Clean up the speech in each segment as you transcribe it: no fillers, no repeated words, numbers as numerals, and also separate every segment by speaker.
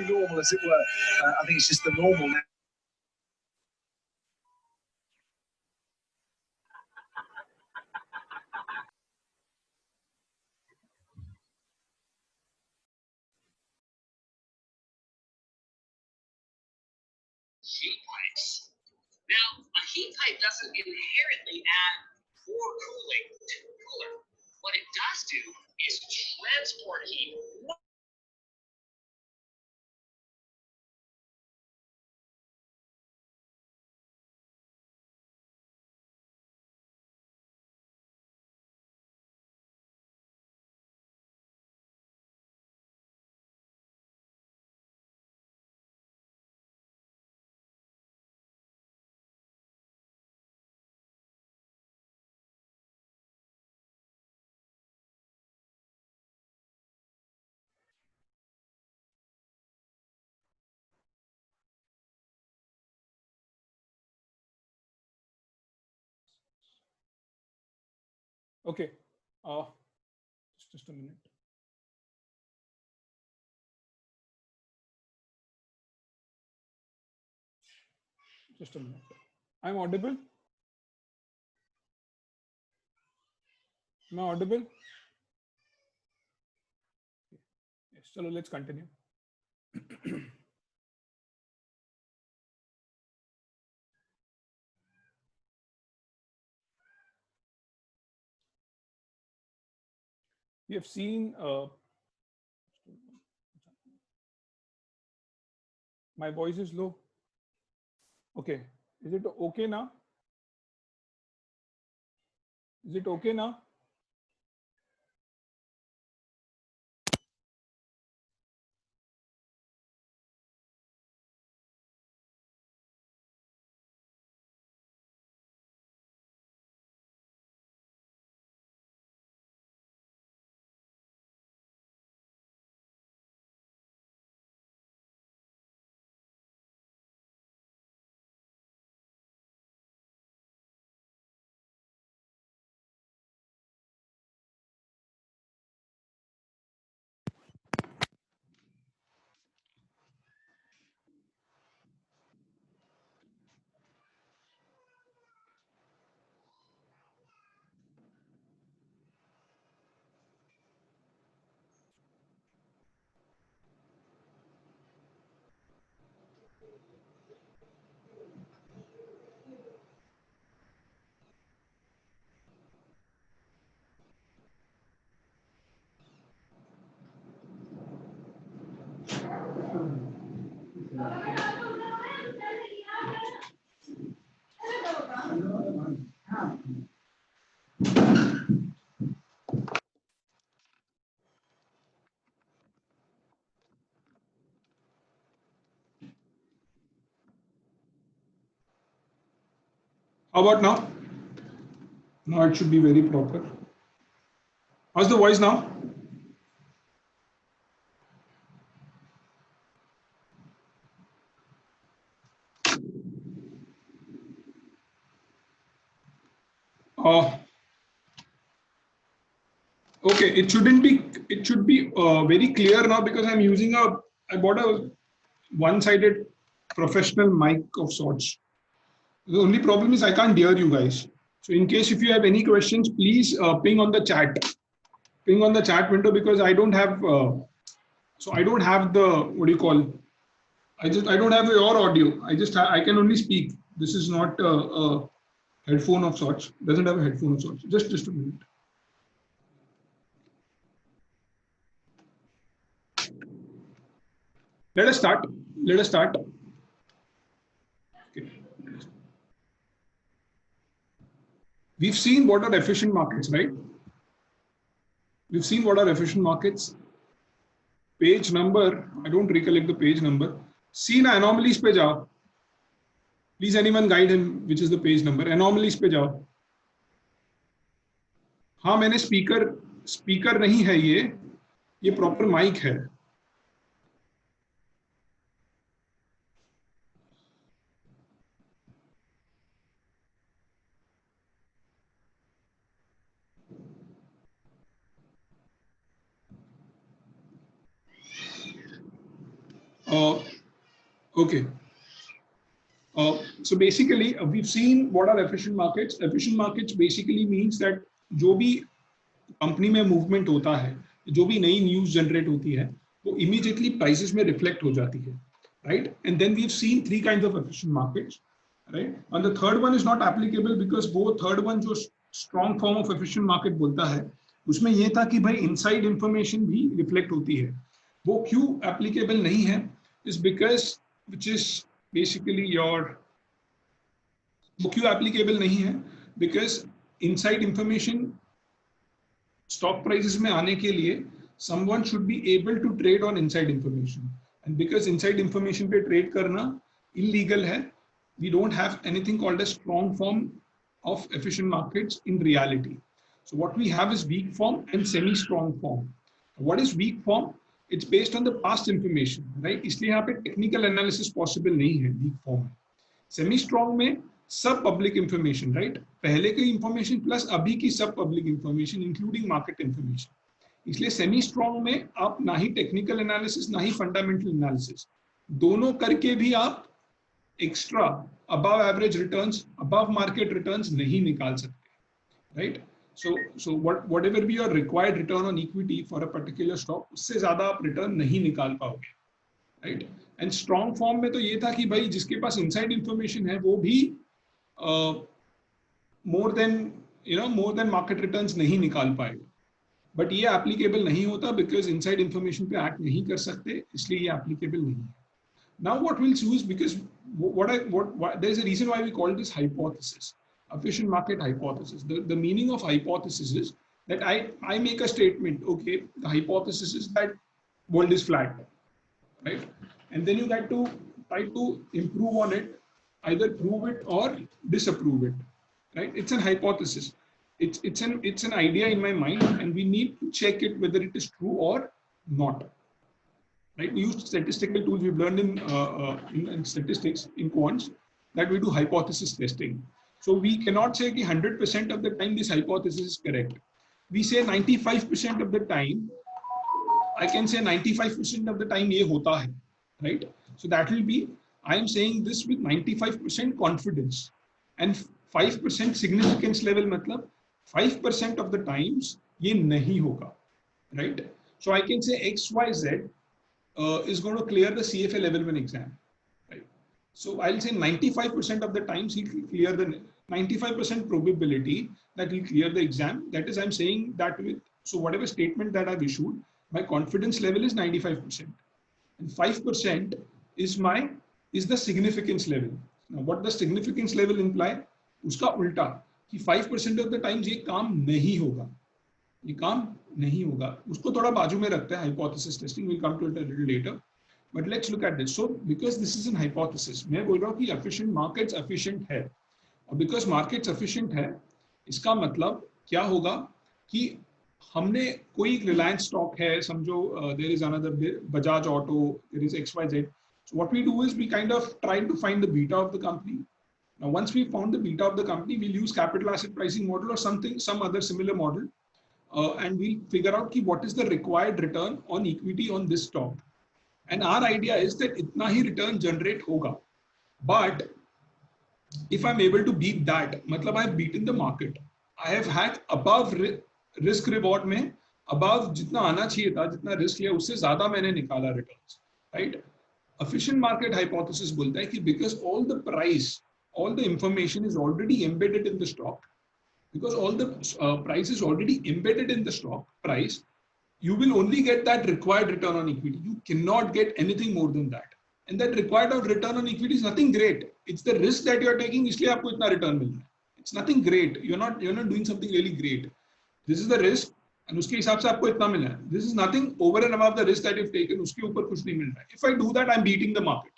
Speaker 1: normal, as it were. I think it's just the normal now.
Speaker 2: Heat pipes. Now, a heat pipe doesn't inherently add more cooling to the cooler. What it does do is transport heat.
Speaker 3: Okay, just a minute. Just a minute. I'm audible. Am I audible? Yes. So let's continue. We have seen my voice is low. Okay, is it okay now? Is it okay now? How about now? Now it should be very proper. How's the voice now? Uh, okay, it shouldn't be. It should be very clear now because I'm using a. I bought a one-sided professional mic of sorts. The only problem is I can't hear you guys. So in case if you have any questions, please ping on the chat. Ping on the chat window because I don't have. So I don't have the what do you call? I don't have your audio. I can only speak. This is not a headphone of sorts. Doesn't have a headphone of sorts. Just a minute. Let us start. Let us start. Okay. We've seen what are efficient markets, right? We've seen what are efficient markets. Page number, I don't recollect the page number. See na anomalies pe jao. Please anyone guide him which is the page number. Anomalies पे जाओ. हाँ मैंने speaker नहीं है ये proper mic है. Okay. So basically, we've seen what are efficient markets. Efficient markets basically means that जो भी कंपनी में मूवमेंट होता है, जो भी नई न्यूज जनरेट होती है, वो इमीडिएटली प्राइसेस में रिफ्लेक्ट हो जाती है, right? And then we've seen three kinds of efficient markets, right? And the third one is not applicable because वो third one जो strong form of efficient market बोलता है, उसमें ये था कि भाई inside information भी रिफ्लेक्ट होती है. वो क्यों applicable नहीं है? Is because which is basically your वो क्यों applicable नहीं है? Because inside information stock prices में आने के लिए someone should be able to trade on inside information, and because inside information पे trade करना illegal है, we don't have anything called a strong form of efficient markets in reality. So what we have is weak form and semi strong form. What is weak form? It's based on the past information, right? इसलिए यहाँ पे technical analysis possible नहीं है weak form में. Semi strong में सब public information, right? पहले की इंफॉर्मेशन प्लस अभी की सब public information including market information. इसलिए सेमी स्ट्रॉन्ग में आप ना ही टेक्निकल एनालिसिस ना ही फंडामेंटल एनालिसिस, दोनों करके भी आप extra above average returns, above market returns नहीं निकाल सकते, right? So whatever be your required return on equity for a particular stock, उससे ज्यादा आप रिटर्न नहीं निकाल पाओगे, राइट? एंड स्ट्रॉन्ग फॉर्म में तो ये था कि भाई जिसके पास इनसाइड इंफॉर्मेशन है वो भी more than market returns नहीं निकाल पाएगा. बट ये एप्लीकेबल नहीं होता बिकॉज इनसाइड इंफॉर्मेशन पे एक्ट नहीं कर सकते, इसलिए ये एप्लीकेबल नहीं है. Now what we'll choose, because there is a reason why we call this hypothesis, efficient market hypothesis. The meaning of hypothesis is that I make a statement, okay, the hypothesis is that world is flat, right? And then you got to try to improve on it, either prove it or disapprove it, right? It's an hypothesis. It's an idea in my mind, and we need to check it whether it is true or not, right? We use statistical tools. We've learned in statistics, in quants, that we do hypothesis testing. So we cannot say that 100% of the time this hypothesis is correct. We say 95% of the time. I can say 95% of the time ये होता है, right? So that will be, I am saying this with 95% confidence, and 5% significance level मतलब 5% of the times ये नहीं होगा, right? So I can say XYZ is going to clear the CFA level 1 exam, right? So I'll say 95% of the times he'll clear the 95% probability that he'll clear the exam. That is, I'm saying that with, so whatever statement that I've issued, my confidence level is 95%, and 5% is the significance level. Now, what does significance level imply? उसका उल्टा कि 5% of the times ये काम नहीं होगा, ये काम नहीं होगा. उसको थोड़ा बाजू में रखते हैं, hypothesis testing. We'll come to it a little later. But let's look at this. So because this is an hypothesis, मैं बोल रहा हूँ कि efficient markets efficient है, और because markets efficient है, इसका मतलब क्या होगा कि हमने कोई रिलायंस स्टॉक है, समझो there is another Bajaj Auto, there is XYZ. So what we do is we kind of try to find the beta of the company. Now, once we found the beta of the company, we'll use capital asset pricing model or some other similar model, and we'll figure out what is the required return on equity on this stock. And our idea is that itna hi return generate hoga. But if I'm able to beat that, matlab I've beaten the market. I have had above risk reward में above जितना आना चाहिए था, जितना risk लिया उससे ज़्यादा मैंने निकाला returns, right? Efficient market hypothesis बोलता है कि because all the price, all the information is already embedded in the stock, because all the price is already embedded in the stock price, you will only get that required return on equity. You cannot get anything more than that. And that required return on equity is nothing great. It's the risk that you are taking, इसलिए आपको इतना return मिल रहा है. It's nothing great. You're not doing something really great. This is the risk, and उसके हिसाब से आपको इतना मिला है. This is nothing over and above the risk that you've taken. उसके ऊपर कुछ नहीं मिल रहा है. If I do that, I'm beating the market.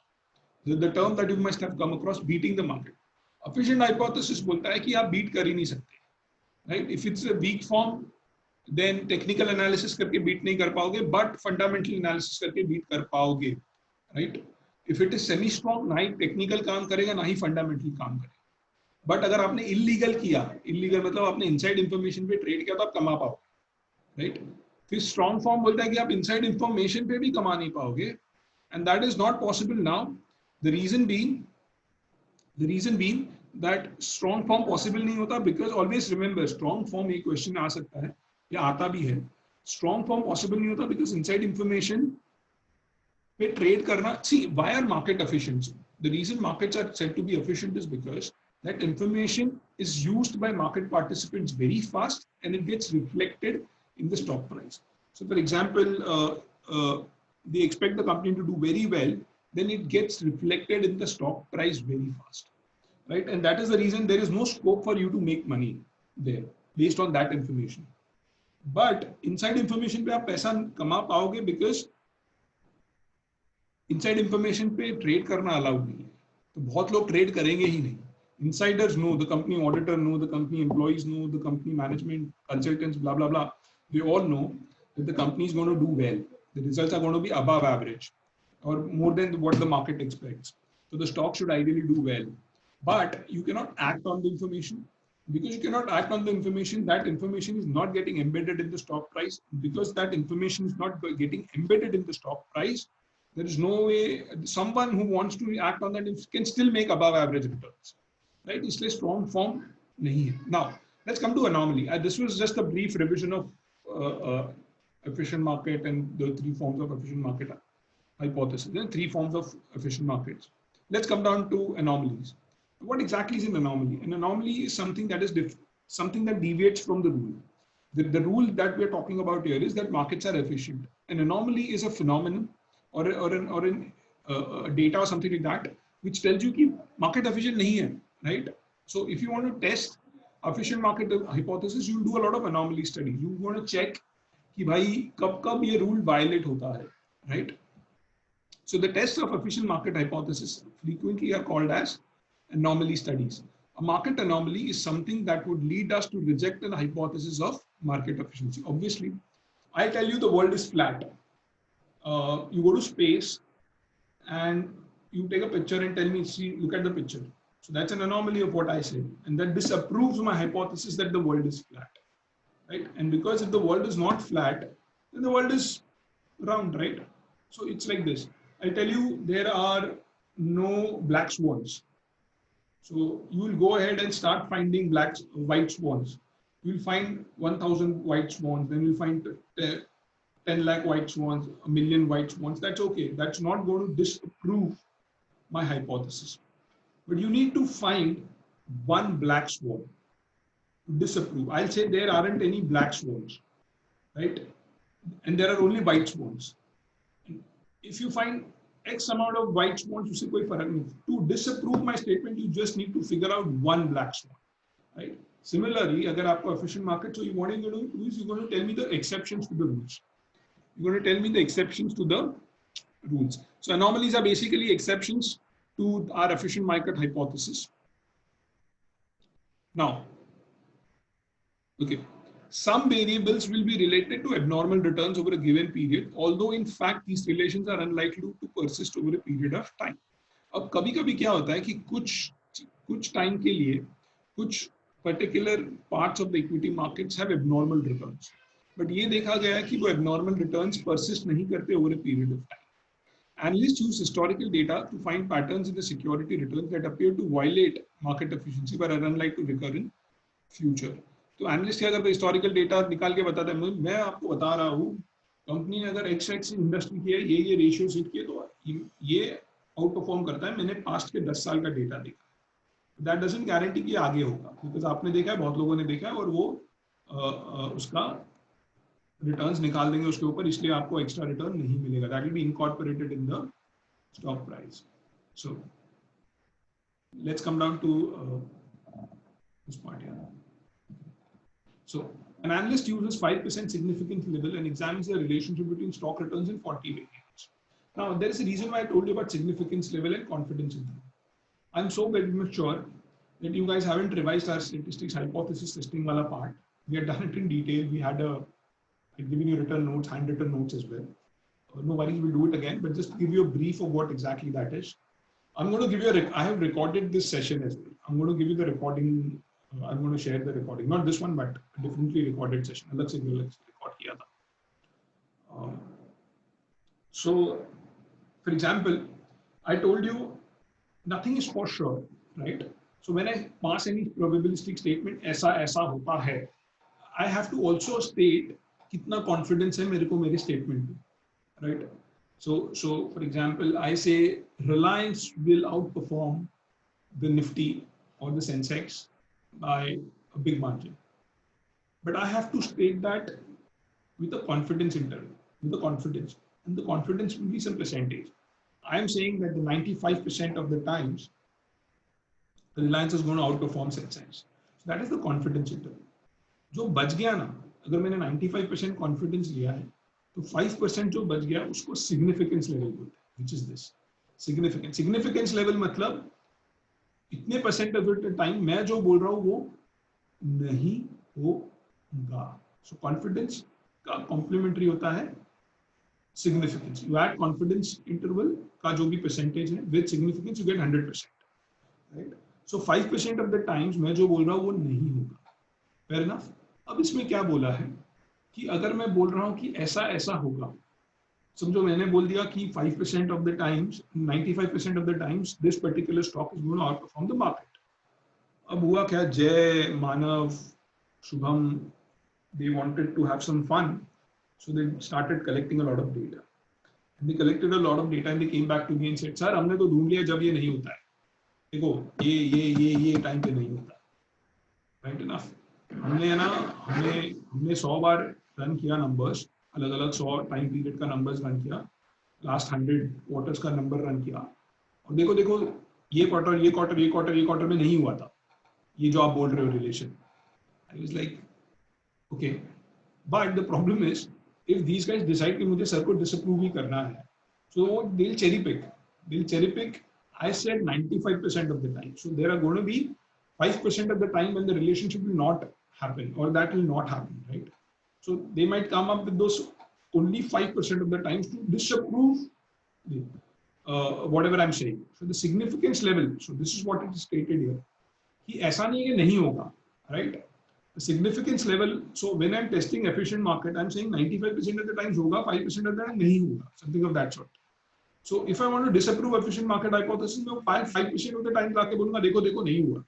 Speaker 3: The term that you must have come across, beating the market. Efficient hypothesis बोलता है कि आप beat कर ही नहीं सकते, right? If it's a weak form, then technical analysis करके beat नहीं कर पाओगे, but fundamental analysis करके beat कर पाओगे, right? If it is semi strong, ना ही technical काम करेगा, ना ही fundamental काम करेगा. But अगर आपने illegal किया, illegal मतलब आपने inside information पे trade किया तो आप कमा पाओगे, right? फिर strong form बोलता है कि आप inside information पे भी कमा नहीं पाओगे, and that is not possible now. The reason being that strong form possible नहीं होता, because always remember strong form एक question आ सकता है या आता भी है. Strong form possible नहीं होता because inside information पे trade करना. See, why are market efficient? The reason markets are said to be efficient is because that information is used by market participants very fast and it gets reflected in the stock price. So for example, they expect the company to do very well, then it gets reflected in the stock price very fast, right? And that is the reason there is no scope for you to make money there based on that information. But inside information पे आप पैसा कमा पाओगे because inside information पे trade करना allowed नहीं है, तो बहुत लोग trade करेंगे ही नहीं. Insiders know, the company auditor know, the company employees know, the company management, consultants, blah, blah, blah. They all know that the company is going to do well. The results are going to be above average or more than what the market expects. So the stock should ideally do well. But you cannot act on the information. Because you cannot act on the information, that information is not getting embedded in the stock price. Because that information is not getting embedded in the stock price, there is no way someone who wants to act on that can still make above average returns. Right? Isliye strong form nahi hai. Now, let's come to anomaly. This was just a brief revision of efficient market and the three forms of efficient market hypothesis. There are three forms of efficient markets. Let's come down to anomalies. What exactly is an anomaly? An anomaly is something that is something that deviates from the rule. The rule that we are talking about here is that markets are efficient. An anomaly is a phenomenon or a data or something like that which tells you that market efficient nahi hai. Right? So if you want to test efficient market hypothesis, you will do a lot of anomaly studies. You want to check कि भाई कब ये rule violate होता है, right? So the tests of efficient market hypothesis frequently are called as anomaly studies. A market anomaly is something that would lead us to reject an hypothesis of market efficiency. Obviously, I tell you the world is flat. You go to space and you take a picture and tell me, see, look at the picture. So that's an anomaly of what I say. And that disapproves my hypothesis that the world is flat, right? And because if the world is not flat, then the world is round, right? So it's like this. I tell you there are no black swans. So you will go ahead and start finding white swans. You will find 1,000 white swans, then you'll find 10 lakh white swans, 1 million white swans. That's okay. That's not going to disprove my hypothesis. But you need to find one black swan to disapprove. I'll say there aren't any black swans, right? And there are only white swans. If you find X amount of white swans, usse koi farak nahi. To disapprove my statement, you just need to figure out one black swan, right? Similarly, agar aapko efficient market, so what you're going to do is you're going to tell me the exceptions to the rules. You're going to tell me the exceptions to the rules. So anomalies are basically exceptions to our efficient market hypothesis. Now, okay, some variables will be related to abnormal returns over a given period, although in fact these relations are unlikely to persist over a period of time. अब कभी-कभी क्या होता है कि कुछ time के लिए कुछ particular parts of the equity markets have abnormal returns, but ये देखा गया है कि वो abnormal returns persist नहीं करते over a period of time. Analysts use historical data to find patterns in the security returns that appear to violate market efficiency but are unlikely to recur in future. तो analyst क्या करता है, historical data निकाल के बताता है, मैं आपको बता रहा हूँ कंपनी ने अगर एक्स इंडस्ट्री की है, ये रेशियो सेट किए तो ये आउट परफॉर्म करता है. मैंने पास्ट के 10 साल का डेटा देखा. दैट डजंट गारंटी कि आगे होगा, बिकॉज आपने देखा है, बहुत लोगों ने देखा है और वो उसका रिटर्न्स निकाल देंगे उसके ऊपर, इसलिए आपको एक्स्ट्रा रिटर्न नहीं मिलेगा. That will be incorporated in the stock price. So let's come down to this part here. So an analyst uses 5% significance level and examines the relationship between stock returns and 40 variables. Now there is a reason why I told you about significance level and confidence interval. I'm so very much sure that you guys haven't revised our statistics hypothesis testing wala part. We had done it in detail. We had I've given you written notes, handwritten notes as well. No worries, we'll do it again, but just to give you a brief of what exactly that is. I'm going to give you I have recorded this session as well. I'm going to give you the recording. I'm going to share the recording, not this one, but a differently recorded session. अलग से record किया था. So For example, I told you nothing is for sure, right? So when I pass any probabilistic statement, ऐसा होता है, I have to also state कितना confidence है मेरे को मेरे statement में, right? So for example, I say Reliance will outperform the Nifty or the Sensex by a big margin. But I have to state that with a confidence interval, with the confidence, and the confidence will be some percentage. I am saying that the 95% of the times, the Reliance is going to outperform Sensex. So that is the confidence interval. जो बच गया ना, अगर मैंने 95% confidence लिया है, तो 5% जो बच गया उसको significance level बोलते हैं, which is this significance level मतलब इतने percent of the time मैं जो बोल रहा हूँ वो नहीं होगा. So confidence का complementary होता है significance. You add confidence interval का जो भी percentage है with significance you get 100%, right? So 5% of the times मैं जो बोल रहा हूँ वो नहीं होगा. Fair enough. अब इसमें क्या बोला है कि अगर मैं बोल रहा हूँ कि ऐसा होगा, समझो मैंने बोल दिया कि 5% of the times, 95% of the times this particular stock is going to outperform the market. अब हुआ क्या, जय, मानव, Shubham, they wanted to have some fun, so they started collecting a lot of data. And they collected a lot of data and they came back to me and said, sir हमने तो ढूंढ लिया जब ये नहीं होता है, देखो ये टाइम पे नहीं होता, राइट इनफ. हमने 100 बार रन किया नंबर्स, अलग अलग 100 टाइम पीरियड का नंबर्स रन किया, लास्ट 100 क्वार्टर्स का नंबर रन किया, और देखो ये क्वार्टर में नहीं हुआ था ये जो आप बोल रहे हो relation. I was like okay, but the problem is if these guys decide कि मुझे सर को डिसअप्रूव ही करना है, so they will cherry pick. I said 95% of the time. So there are going to be 5% of the time when the relationship will not happen or that will not happen, right? So they might come up with those only 5% of the times to disapprove whatever I'm saying. So the significance level, so this is what it is stated here. कि ऐसा नहीं है कि नहीं होगा, right? The significance level, so when I'm testing efficient market, I'm saying 95% of the times होगा, 5% of the time नहीं होगा, something of that sort. So if I want to disapprove efficient market hypothesis, मैं 5% of the time लाके बोलूँगा देखो नहीं हुआ.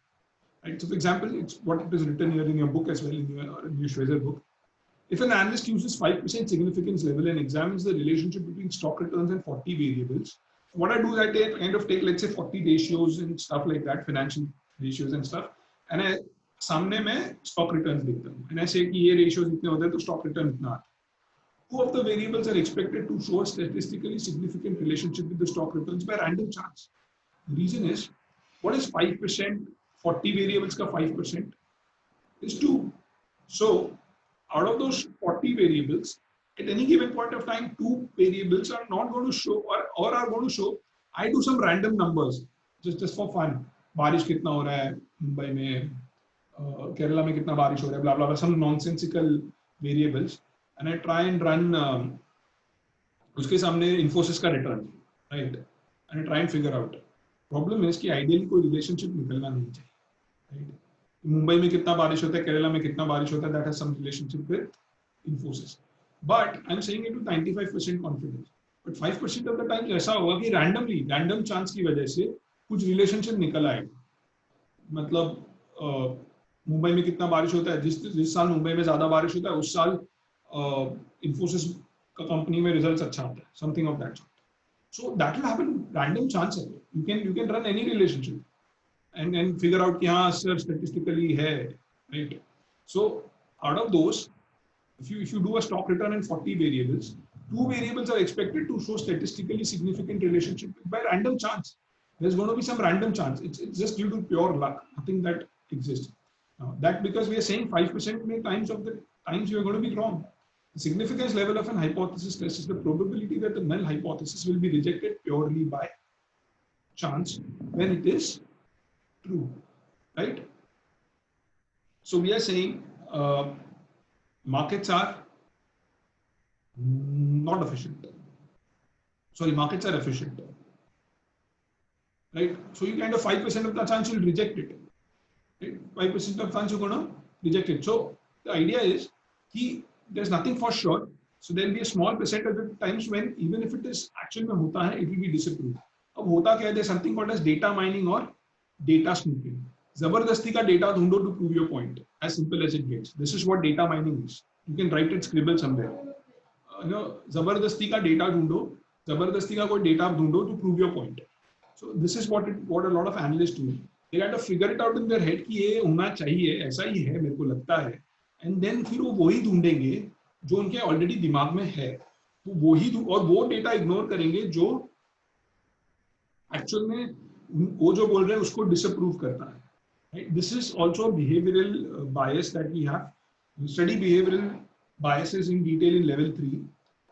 Speaker 3: Right? So for example, it's what it is written here in your book as well, in your Schwezer book. If an analyst uses 5% significance level and examines the relationship between stock returns and 40 variables, what I do is I take let's say 40 ratios and stuff like that, financial ratios and stuff, and I सामने में stock returns लिखता हूँ, and I say कि ये ratios इतने होते हैं तो stock return इतना आता है. Two of the variables are expected to show a statistically significant relationship with the stock returns by random chance. The reason is, what is 5%? 40 variables ka 5% is 2. So out of those 40 variables, at any given point of time, 2 variables are not going to show or are going to show. I do some random numbers just for fun. बारिश कितना हो रहा है मुंबई में, केरला में कितना बारिश हो रहा है, blah blah blah, some nonsensical variables. And I try and run उसके सामने Infosys का return, right? And I try and figure out. Problem is कि ideally कोई relationship निकलना नहीं चाहिए, right? मुंबई में कितना बारिश होता है, केरला में कितना बारिश होता है, that has some relationship with Infosys. But I'm saying it with 95% confidence. But 5% of the time ऐसा होगा कि random chance की वजह से कुछ relationship निकल आएगा. मतलब मुंबई में कितना बारिश होता है, जिस साल मुंबई में ज्यादा बारिश होता है उस साल Infosys का कंपनी में रिजल्ट्स अच्छा आता है, something of that sort. So that will happen, random chance है. You can run any relationship and figure out कि हाँ sir statistically है, right? So out of those, if you do a stock return and 40 variables, 2 variables are expected to show statistically significant relationship by random chance. There's going to be some random chance. It's just due to pure luck, nothing that exists. Now, that because we are saying 5% many times of the times you are going to be wrong. The significance level of an hypothesis test is the probability that the null hypothesis will be rejected purely by chance when it is true, right? So we are saying markets are not efficient. Sorry, markets are efficient, right? So you kind of 5% of the chance you'll reject it. Right? 5% of chance you're going to reject it. So the idea is there's nothing for sure. So there will be a small percent of the times when even if it is actually में होता है, it will be disapproved. अब होता क्या है? There's something called as data mining or data snooping. जबरदस्ती का data ढूंढो to prove your point. As simple as it gets. This is what data mining is. You can write it scribble somewhere. जबरदस्ती का data ढूंढो, जबरदस्ती का कोई data ढूंढो to prove your point. So this is what a lot of analysts do. They got to figure it out in their head कि ये होना चाहिए, ऐसा ही है, मेरे को लगता है. And then फिर वो वही ढूंढेंगे जो उनके ऑलरेडी दिमाग में है, तो वही और वो डेटा इग्नोर करेंगे जो एक्चुअल में वो जो बोल रहे हैं उसको डिसअप्रूव करता है. Right? This is also a behavioral bias that we have. We study behavioral biases in detail in level 3,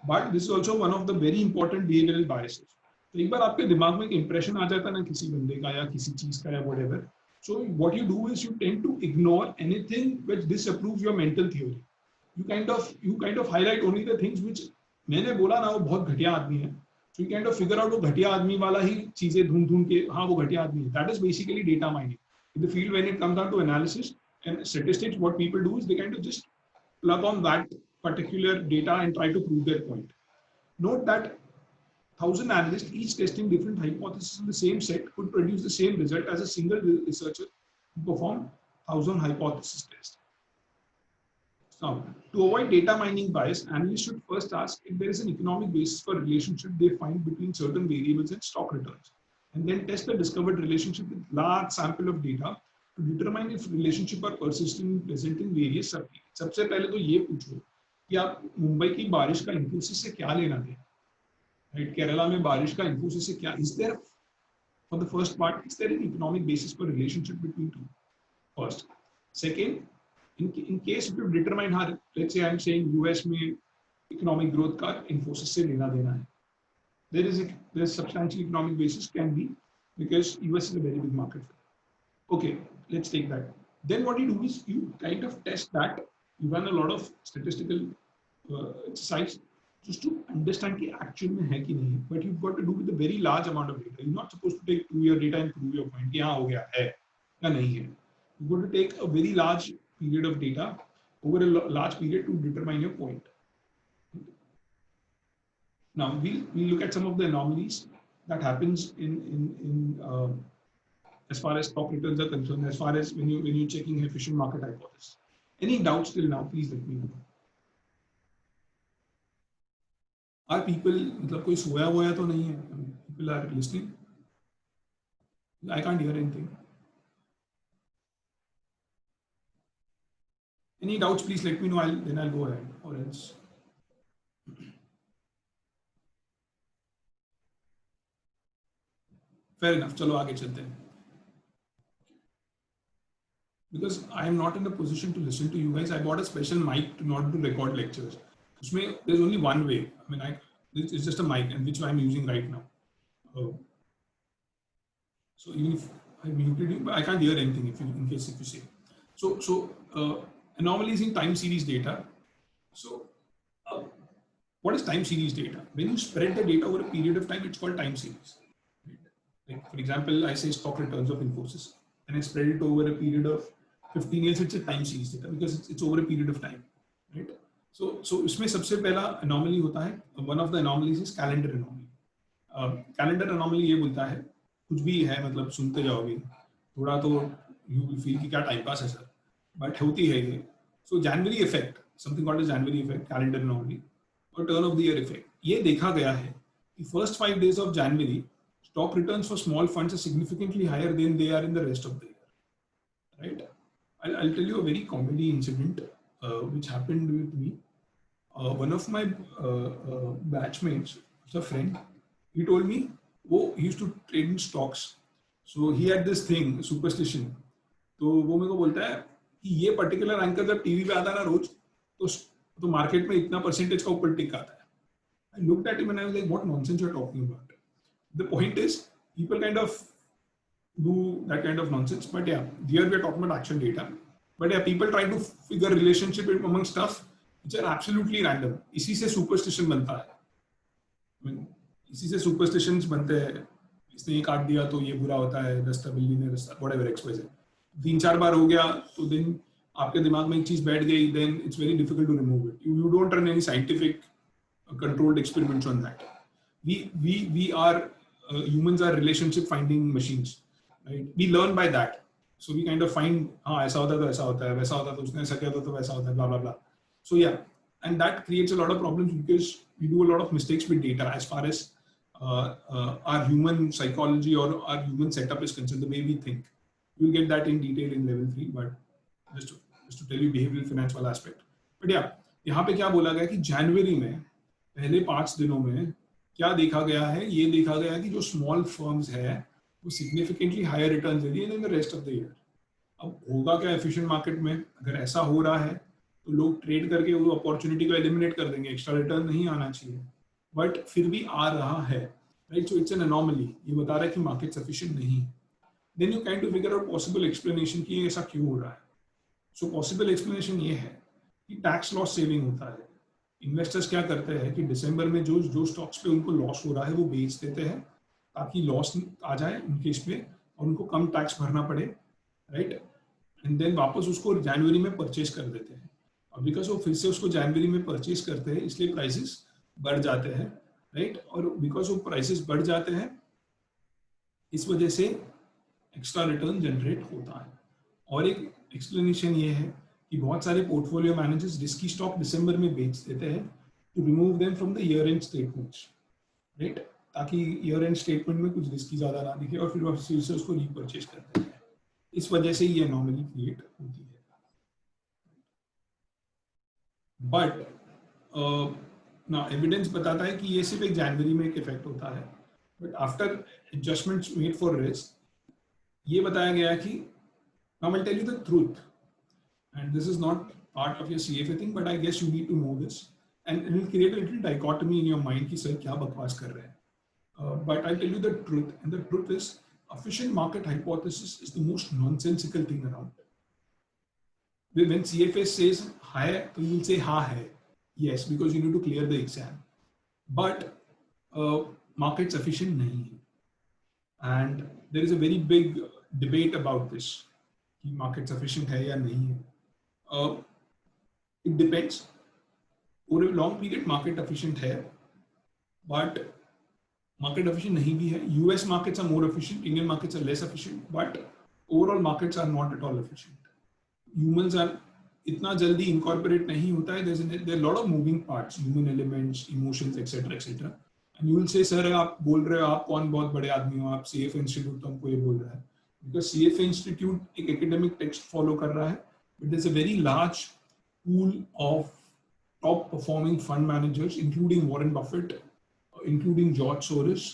Speaker 3: but this is also one of the very important behavioral biases. तो एक बार आपके दिमाग में एक इंप्रेशन आ जाता है ना किसी बंदे का या किसी चीज का या whatever, so what you do is you tend to ignore anything which disapproves your mental theory. You kind of highlight only the things which मैंने बोला ना वो बहुत घटिया आदमी है. So you kind of figure out वो घटिया आदमी वाला ही चीजें ढूंढ के हाँ वो घटिया आदमी है. That is basically data mining. In the field when it comes down to analysis and statistics, what people do is they kind of just plug on that particular data and try to prove their point. Note that 1,000 analysts, each testing different hypotheses in the same set, could produce the same result as a single researcher who performed 1,000 hypothesis tests. Now, to avoid data mining bias, analysts should first ask if there is an economic basis for relationship they find between certain variables and stock returns, and then test the discovered relationship with large sample of data to determine if relationship are persistent present in various subperiods. सबसे पहले तो ये पूछो कि आप मुंबई की बारिश का इन्फोसिस से क्या लेना है? Right? केरला में बारिश का इन्फोसिस से क्या? Is there, for the first part, is there an economic basis for relationship between two? First. Second, in case if you determine how, let's say I'm saying US में economic growth का इन्फोसिस से लेना देना है. There's substantial economic basis can be because US is a very big market. Okay, let's take that. Then what you do is you kind of test that. You run a lot of statistical exercise just to understand कि actual में है कि नहीं है. But you've got to do with a very large amount of data. You're not supposed to take 2-year data and prove your point कि हाँ हो गया है या नहीं है. You've got to take a very large period of data over a large period to determine your point. Now we'll look at some of the anomalies that happens in as far as stock returns are concerned, as far as when you're checking efficient market hypothesis. Any doubts till now? Please let me know. Are people मतलब कोई सोया हुआ तो नहीं है? People are listening. I can't hear anything. Any doubts? Please let me know. Then I'll go ahead, or else. Fair enough. चलो आगे चलते हैं. Because I am not in a position to listen to you guys, I bought a special mic to not to record lectures. उसमें there's only one way. I mean, it's just a mic, and which I'm using right now. So even if I muted you, but I can't hear anything in case if you say. So anomalies in time series data. So what is time series data? When you spread the data over a period of time, it's called time series. Right? Like for example, I say stock returns of Infosys, and I spread it over a period of 15 years. It's a time series data because it's over a period of time, right? So इसमें सबसे पहला anomaly होता है. One of the anomalies is calendar anomaly. Calendar anomaly ये बोलता है कुछ भी है मतलब सुनते जाओगे थोड़ा तो you will feel कि क्या time pass है सर, but होती है ये. So January effect, something called as January effect, calendar anomaly, or turn of the year effect. ये देखा गया है कि first 5 days of January stock returns for small funds are significantly higher than they are in the rest of the year, right? I'll tell you a very comedy incident which happened with me. One of my batchmates, a friend, he told me, oh, he used to trade in stocks. So he had this thing, superstition. तो वो मेरे को बोलता है कि ये particular anchor जब TV पे आता है ना रोज, तो मार्केट में इतना परसेंटेज का ऊपर टिक आता है. I looked at him and I was like, what nonsense you're talking about. The point is, people kind of do that kind of nonsense, but yeah, here we're talking about action data. But yeah, people try to figure relationship among stuff which are absolutely random. इसी से superstition बनता है. I mean, इसी से superstitions बनते हैं. इसने ये काट दिया तो ये बुरा होता है. रास्ता बिल्ली ने रास्ता whatever XYZ. 3-4 बार हो गया तो then आपके दिमाग में एक चीज बैठ गई. Then it's very difficult to remove it. You don't run any scientific controlled experiments on that. We are humans are relationship finding machines, right? We learn by that. So we kind of find, हाँ ऐसा होता तो ऐसा होता है, वैसा होता तो उसने ऐसा किया तो वैसा होता है, blah blah blah. So yeah, and that creates a lot of problems because we do a lot of mistakes with data as far as our human psychology or our human setup is concerned, the way we think. We'll get that in detail in level 3, but just to tell you behavioral finance वाला aspect. But yeah, यहाँ पे क्या बोला गया कि जनवरी में पहले 5 दिनों में क्या देखा गया है, ये देखा गया कि जो स्मॉल फर्म्स है वो सिग्निफिकेंटली हायर रिटर्न्स दे रही है in the rest of the year. अब होगा क्या एफिशिएंट मार्केट में, अगर ऐसा हो रहा है तो लोग ट्रेड करके वो अपॉर्चुनिटी को एलिमिनेट कर देंगे, एक्स्ट्रा रिटर्न नहीं आना चाहिए, बट फिर भी आ रहा है, right? So it's an anomaly, ये बता रहा है कि मार्केट सफिशिएंट नहीं है. Then you can to figure out possible explanation कि ऐसा क्यों हो रहा है. सो पॉसिबल एक्सप्लेनेशन ये है कि टैक्स लॉस सेविंग होता है. इन्वेस्टर्स क्या करते हैं कि दिसंबर में जो स्टॉक्स पे उनको लॉस हो रहा है वो बेच देते हैं ताकि लॉस आ जाए उनके इस पे और उनको कम टैक्स भरना पड़े, राइट? एंड देन वापस उसको जनवरी में परचेज कर देते हैं. और बिकॉज वो फिर से उसको जनवरी में परचेज करते हैं इसलिए प्राइसेस बढ़ जाते हैं, राइट? और बिकॉज वो प्राइसेस बढ़ जाते हैं इस वजह से एक्स्ट्रा रिटर्न जनरेट होता है. और एक एक्सप्लेनेशन ये है कि बहुत सारे पोर्टफोलियो मैनेजर्स रिस्की स्टॉक दिसंबर में बेच देते हैं to remove them from the year end statements, right? ताकि ईयर एंड स्टेटमेंट में कुछ रिस्की ज्यादा ना दिखे और फिर से उसको रीपरचेज करते हैं. इस वजह से ये एनोमली क्रिएट होती है. बट ना एविडेंस बताता है कि ये सिर्फ एक जनवरी में एक इफेक्ट होता है, but after adjustments made for risk ये बताया गया कि now I'll tell you the truth, and this is not part of your CFA thing, but I guess you need to know this, and it will create a little dichotomy in your mind कि sir क्या बकवास कर रहे हैं. But I'll tell you the truth, and the truth is efficient market hypothesis is the most nonsensical thing around. When CFA says hai, so you will say ha hai, yes, because you need to clear the exam, but market's efficient nahi hai, and there is a very big debate about this. कि market sufficient है या नहीं है. It depends. Over a long period market efficient है, but market efficient नहीं भी है. US markets are more efficient, Indian markets are less efficient, but overall markets are not at all efficient. Humans are इतना जल्दी incorporate नहीं होता है. There are lot of moving parts, human elements, emotions etcetera etcetera. And you will say sir आप बोल रहे हो, आप कौन बहुत बड़े आदमी हो, आप सीएफए इंस्टीट्यूट तो हमको ये बोल रहा है. Because CFA Institute एक academic text follow कर रहा है, but there's a very large pool of top performing fund managers, including Warren Buffett, including George Soros.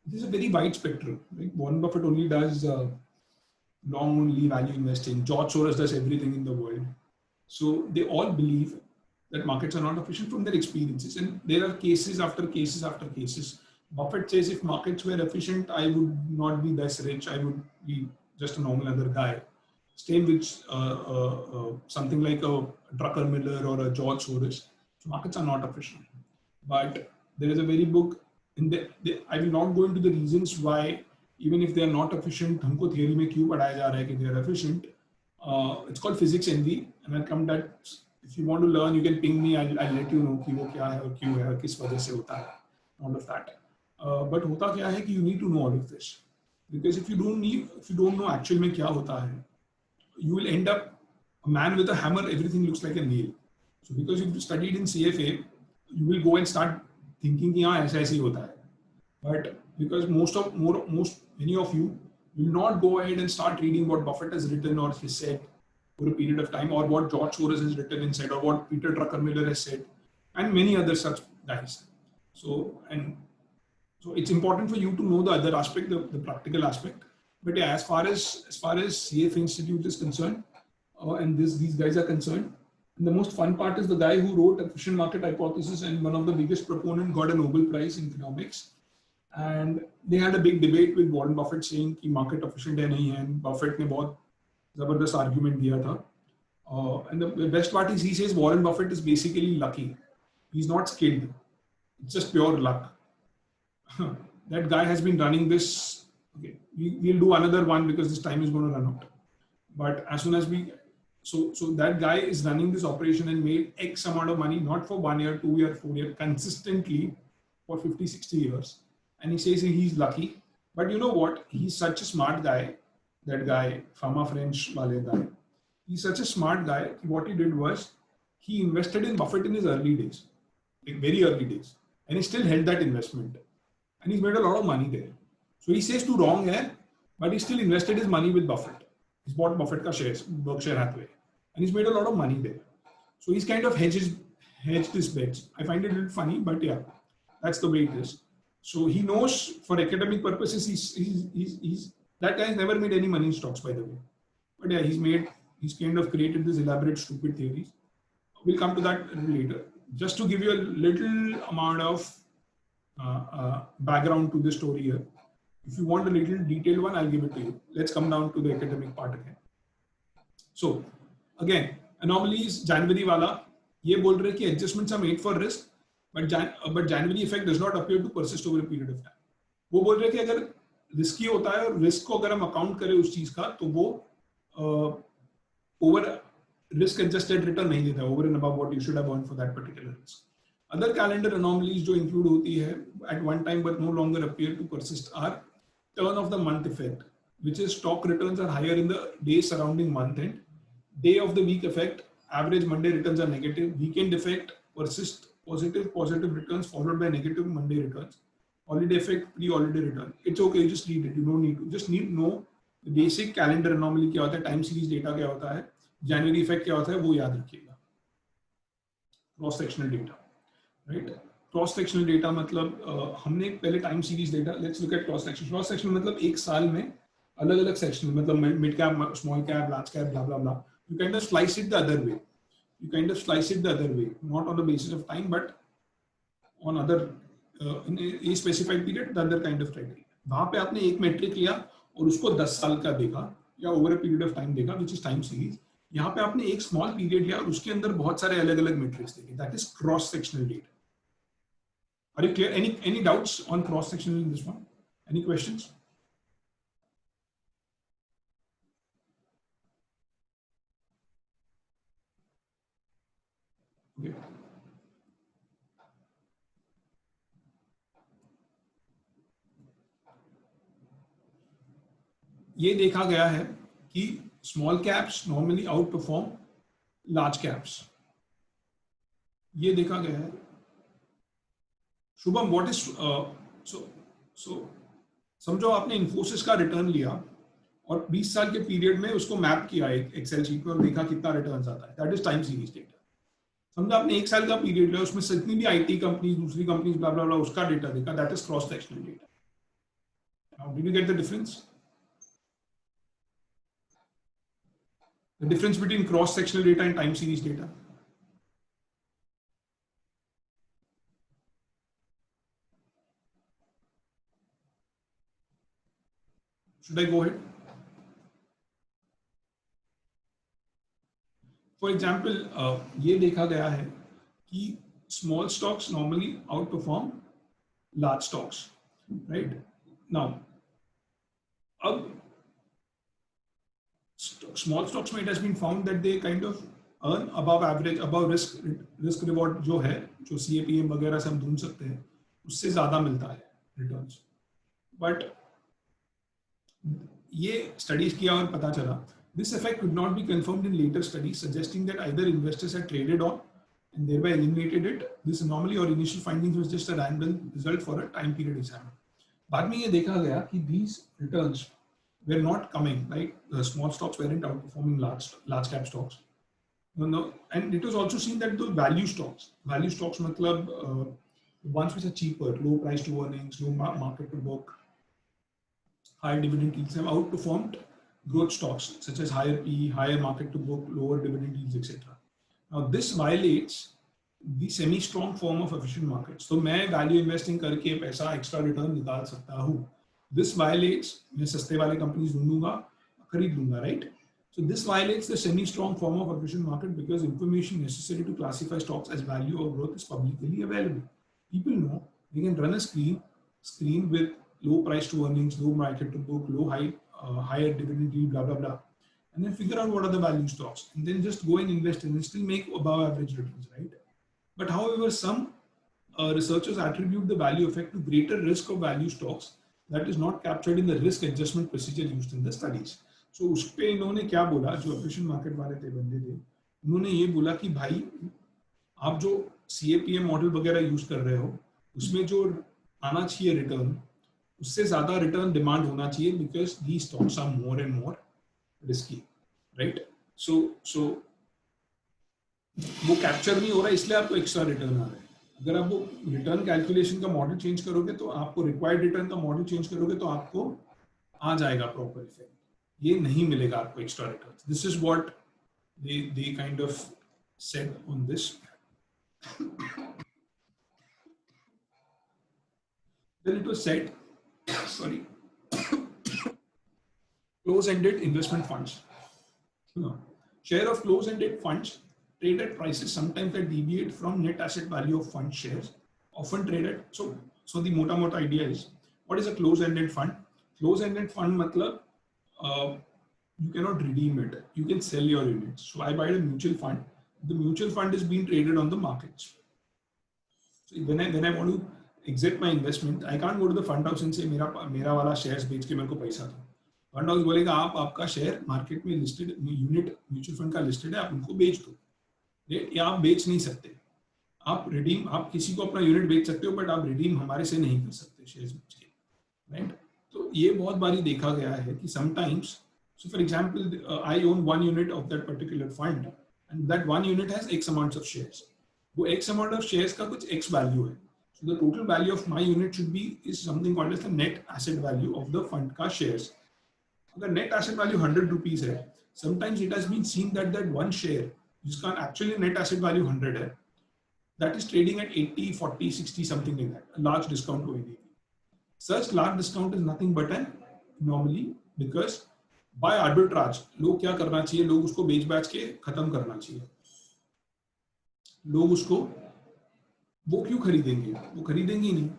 Speaker 3: This is a very wide spectrum. Like Warren Buffett only does long only value investing. George Soros does everything in the world. So they all believe that markets are not efficient from their experiences, and there are cases after cases after cases. Buffett says if markets were efficient, I would not be this rich. I would be just a normal other guy. Same with something like a Drucker Miller or a George Soros. So markets are not efficient. But there is a very book, I will not go into the reasons why, even if they are not efficient, हमको theory में क्यों पढ़ाया जा रहा है कि they are efficient. It's called Physics Envy, and I'll come that if you want to learn, you can ping me. I'll let you know कि वो क्या है और क्यों है और किस वजह से होता है. All of that. But होता क्या है कि you need to know all of this, because if you don't know actual में क्या होता है, you will end up a man with a hammer. Everything looks like a nail. So because you've studied in CFA, you will go and start thinking कि हाँ ऐसा ऐसे ही होता है. But because many of you will not go ahead and start reading what Buffett has written or he said for a period of time, or what George Soros has written and said, or what Peter Drucker-Miller has said, and many other such guys. So it's important for you to know the other aspect, the practical aspect. But yeah, as far as CFA Institute is concerned, and these guys are concerned, and the most fun part is the guy who wrote efficient market hypothesis and one of the biggest proponent got a Nobel Prize in economics. And they had a big debate with Warren Buffett saying कि market efficient है नहीं है. And Buffett ने बहुत जबरदस्त argument दिया था. And the best part is he says Warren Buffett is basically lucky. He's not skilled. It's just pure luck. That guy has been running this. Okay, we'll do another one because this time is going to run out. But as soon as we So that guy is running this operation and made X amount of money, not for 1 year, 2 year, 4 year, consistently for 50, 60 years. And he says he's lucky. But you know what? He's such a smart guy, that guy, Pharma French wale guy. He's such a smart guy. What he did was he invested in Buffett in his early days, like very early days. And he still held that investment. And he's made a lot of money there. So he says to wrong hai, but he still invested his money with Buffett. He's bought Buffett ka shares, Berkshire Hathaway. And he's made a lot of money there. So he's kind of hedged his bets. I find it a little funny, but yeah, that's the way it is. So he knows for academic purposes, he's that guy's never made any money in stocks, by the way. But yeah, he's kind of created this elaborate, stupid theories. We'll come to that later. Just to give you a little amount of background to the story here. If you want a little detailed one, I'll give it to you. Let's come down to the academic part again. So again, anomalies, January wala, ये बोल रहे कि adjustments are made for risk, but January effect does not appear to persist over a period of time. वो बोल रहे कि अगर risky होता है और risk को अगर हम account करें उस चीज का, तो वो over risk adjusted return नहीं देता, over and above what you should have earned for that particular risk. Other calendar anomalies जो include होती है at one time but no longer appear to persist are turn of the month effect, which is stock returns are higher in the days surrounding month end. Day of the week effect, average Monday returns are negative. Weekend effect, persist positive returns followed by negative Monday returns. Holiday effect, pre-holiday return. It's okay, just read it. You don't need to. Just need to know the basic calendar anomaly क्या होता है, time series data क्या होता है, January effect क्या होता है, वो याद रखिएगा. Cross sectional data, right? Cross sectional data मतलब हमने पहले time series data, let's look at cross section. Cross section मतलब एक साल में अलग अलग सेक्शन, मतलब mid cap, small cap, large cap, blah blah blah. You kind of slice it the other way. You kind of slice it the other way, not on the basis of time, but on other in a specified period, the other kind of criteria. वहाँ पे आपने एक metric लिया और उसको 10 साल का देखा या over a period of time देखा, which is टाइम सीरीज. यहाँ पे आपने एक स्मॉल पीरियड लिया और उसके अंदर बहुत सारे अलग अलग मेट्रिक्स देखे. That is cross sectional data. Are you clear? Any doubts on cross section in this one? Any questions? Okay. ये देखा गया है कि small caps normally out perform large caps. ये देखा गया है. शुभम, व्हाट इज सो समझो आपने इन्फोसिस का रिटर्न लिया और 20 साल के पीरियड में उसको मैप किया एक एक्सेल शीट पर और देखा कितना रिटर्न आता है. That is time series data. समझो आपने एक साल का पीरियड लिया, उसमें जितनी भी आईटी कंपनी, दूसरी कंपनीज, ब्ला ब्ला ब्ला, उसका डेटा देखा. That is cross sectional data. Now did you get the difference? The difference between cross sectional data and time series data. Should I go ahead? For example, ये देखा गया है कि small stocks normally outperform large stocks, right? Now, अब small stocks में it has been found that they kind of earn above average, above risk reward जो है, जो CAPM वगैरह से हम ढूंढ सकते हैं, उससे ज्यादा मिलता है returns. But ये studies किया और पता चला this effect could not be confirmed in later studies, suggesting that either investors had traded on and thereby eliminated it, this anomaly, or initial findings was just a random result for a time period exam. बाद में ये देखा गया कि these returns were not coming, like the small stocks weren't outperforming large cap stocks. No, and it was also seen that the value stocks matlab ones which are cheaper, low price to earnings, low market to book, higher dividend yields have outperformed growth stocks such as higher PE, higher market to book, lower dividend yields, etc. Now this violates the semi-strong form of efficient markets. So मैं value investing करके पैसा extra return निकाल सकता हूँ. This violates, मैं सस्ते वाले companies ढूंढूंगा, खरीद लूंगा, right? So this violates the semi-strong form of efficient market because information necessary to classify stocks as value or growth is publicly available. People know they can run a screen with low price to earnings, low market to book, higher dividend yield, blah blah blah. and then figure out what are the value stocks, and then just go and invest in and still make above average returns, right? But however, some researchers attribute the value effect to greater risk of value stocks that is not captured in the risk adjustment procedure used in the studies. So उस पे इन्होंने क्या बोला, जो operation market वाले थे बंदे थे, उन्होंने ये बोला कि भाई आप जो CAPM मॉडल वगैरह यूज कर रहे हो उसमें जो आना चाहिए रिटर्न उससे ज्यादा रिटर्न डिमांड होना चाहिए because the stocks are more and more risky, right? So वो कैप्चर नहीं हो रहा इसलिए आपको एक्स्ट्रा रिटर्न आ रहा है. अगर आप वो रिटर्न कैलकुलेशन का मॉडल चेंज करोगे तो आपको रिक्वायर्ड रिटर्न का मॉडल चेंज करोगे तो आपको आ जाएगा प्रॉपर इफेक्ट. ये नहीं मिलेगा आपको extra return. This is what they kind of said on this. Then it was said, sorry, close-ended investment funds. Share of close-ended funds trade at prices sometimes that deviate from net asset value of fund shares, often traded. So the mota idea is, what is a close-ended fund? Close-ended fund matlab, you cannot redeem it. You can sell your units. So I buy a mutual fund. The mutual fund is being traded on the markets. So when I want to exit my investment, I can't go to the fund house and say मेरा वाला shares बेच के मेरे को पैसा दो. Fund house बोलेगा आप आपका शेयर मार्केट में लिस्टेड यूनिट म्यूचुअल फंड का लिस्टेड है, आप उनको बेच दो. या आप बेच नहीं सकते. आप रिडीम, आप किसी को अपना यूनिट बेच सकते हो बट आप रिडीम हमारे से नहीं कर सकते शेयर्स बेच के, राइट? तो ये बहुत बारी देखा गया है कि sometimes, so for example, I own one unit of that particular fund and that one unit has X amounts of shares. वो X amount of shares का कुछ X value है. So the total value of my unit should be is something called as the net asset value of the fund का shares. अगर net asset value 100 rupees है, sometimes it has been seen that that one share जिसका actually net asset value 100 है, that is trading at 80, 40, 60 something like that, a large discount to NAV. Such large discount is nothing but an anomaly because by arbitrage लोग क्या करना चाहिए, लोग उसको बेच batch के खत्म करना चाहिए. लोग उसको वो क्यों खरीदेंगे? वो खरीदेंगे ही नहीं,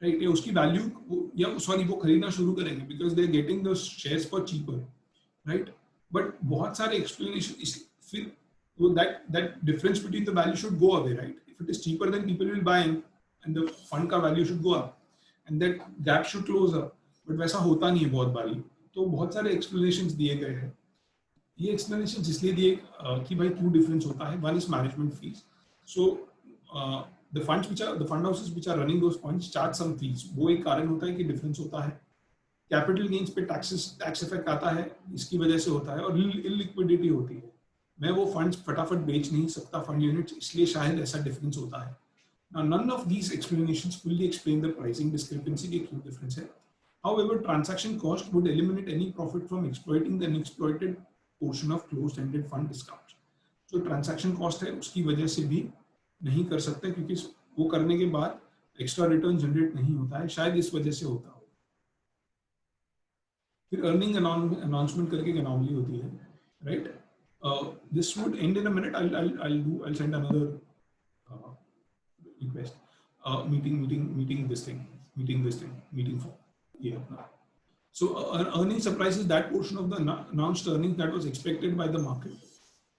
Speaker 3: राइट? या उसकी वैल्यू या सॉरी वो खरीदना शुरू करेंगे because they are getting the shares for cheaper, right? But बहुत सारे एक्सप्लेनेशन, फिर वो that difference between the value should go away, right? If it is cheaper then people will buy and the fund का value should go up and that gap should close up. But वैसा होता नहीं है बहुत बारी. तो बहुत सारे एक्सप्लेनेशंस दिए गए हैं. ये एक्सप्लेनेशंस इसलिए दिए कि भाई क्यों डिफरेंस होता है. One is management fees. So the fund houses which are running those funds charge some fees. वो एक कारण होता है कि डिफरेंस होता है. कैपिटल गेन्स पे टैक्स इफेक्ट आता है, इसकी वजह से होता है. और इलिक्विडिटी होती है. मैं वो फंड्स फटाफट बेच नहीं सकता फंड यूनिट्स, इसलिए शायद ऐसा डिफरेंस होता है. Now none of these explanations fully explain the pricing discrepancy के क्यों डिफरेंस है. However, transaction cost would eliminate any profit from exploiting the unexploited portion of closed-ended fund discounts. जो transaction cost है उसकी वजह से भी नहीं कर सकते क्योंकि वो करने के बाद एक्स्ट्रा रिटर्न जनरेट नहीं होता है, शायद इस वजह से होता हो. फिर अर्निंग अनाउंसमेंट करके एक अनोमली होती है, right? This would and in a minute. I'll send another request. Meeting for yeah. So earning surprises that portion of the announced earnings that was expected by the market.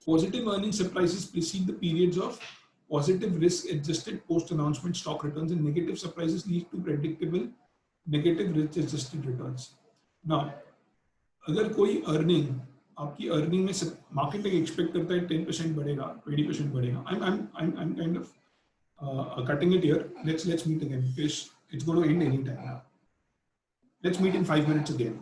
Speaker 3: Positive earning surprises precede the periods of positive risk-adjusted post-announcement stock returns, and negative surprises lead to predictable negative risk-adjusted returns. Now, अगर कोई earning आपकी earning में market expect करता है 10% बढ़ेगा, 20% बढ़ेगा. I'm kind of cutting it here. Let's meet again because it's going to end anytime now. Let's meet in 5 minutes again.